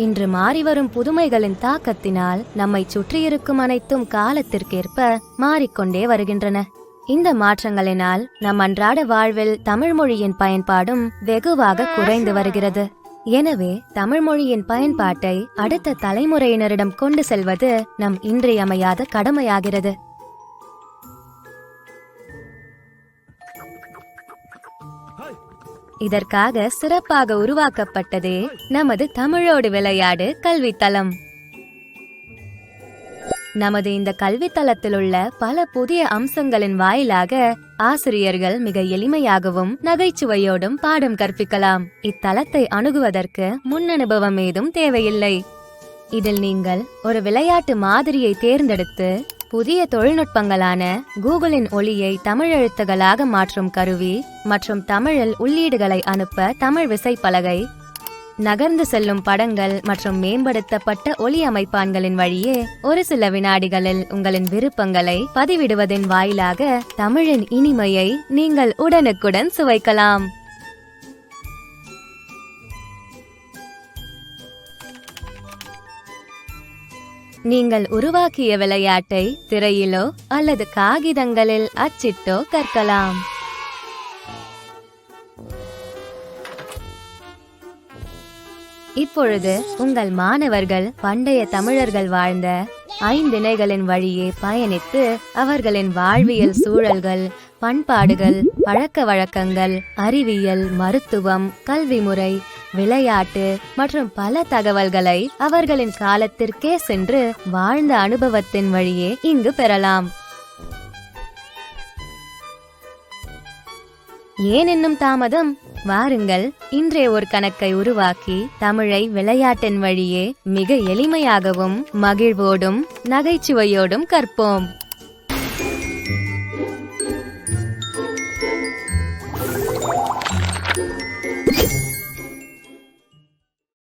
இன்று மாறிவரும் புதுமைகளின் தாக்கத்தினால் நம்மை சுற்றியிருக்கும் அனைத்தும் காலத்திற்கேற்ப மாறிக்கொண்டே வருகின்றன. இந்த மாற்றங்களினால் நம் அன்றாட வாழ்வில் தமிழ் மொழியின் பயன்பாடும் வெகுவாக குறைந்து வருகிறது. எனவே தமிழ் மொழியின் பயன்பாட்டை அடுத்த தலைமுறையினரிடம் கொண்டு செல்வது நம் இன்றியமையாத கடமையாகிறது. இதற்காக சிறப்பாக உருவாக்கப்பட்டதே நமது தமிழோடு விளையாடு கல்வித்தளம். நமது இந்த கல்வித்தளத்தில் உள்ள பல புதிய அம்சங்களின் வாயிலாக ஆசிரியர்கள் மிக எளிமையாகவும் நகைச்சுவையோடும் பாடம் கற்பிக்கலாம். இத்தளத்தை அணுகுவதற்கு முன் அனுபவம் ஏதும் தேவையில்லை. இதில் நீங்கள் ஒரு விளையாட்டு மாதிரியை தேர்ந்தெடுத்து புதிய தொழில்நுட்பங்களான கூகுளின் ஒலியை தமிழ் எழுத்துகளாக மாற்றும் கருவி மற்றும் தமிழில் உள்ளீடுகளை அனுப்ப தமிழ் விசைப்பலகை, நகர்ந்து செல்லும் படங்கள் மற்றும் மேம்படுத்தப்பட்ட ஒலி அமைப்பான்களின் வழியே ஒரு சில வினாடிகளில் உங்களின் விருப்பங்களை பதிவிடுவதன் வாயிலாக தமிழின் இனிமையை நீங்கள் உடனுக்குடன் சுவைக்கலாம். நீங்கள் உருவாக்கிய விளையாட்டை திரையிலோ அல்லது காகிதங்களில் அச்சிட்டோ கற்கலாம். இப்பொழுது உங்கள் மாணவர்கள் பண்டைய தமிழர்கள் வாழ்ந்த ஐந்திணைகளின் வழியே பயணித்து அவர்களின் வாழ்வியல் சூழல்கள், பண்பாடுகள், பழக்க வழக்கங்கள், அறிவியல், மருத்துவம், கல்வி முறை, விளையாட்டு மற்றும் பல தகவல்களை அவர்களின் காலத்திற்கே சென்று வாழ்ந்த அனுபவத்தின் வழியே இங்கு பெறலாம். ஏன் இன்னும் தாமதம்? வாருங்கள், இன்றே ஒரு கணக்கை உருவாக்கி தமிழை விளையாட்டின் வழியே மிக எளிமையாகவும் மகிழ்வோடும் நகைச்சுவையோடும் கற்போம்.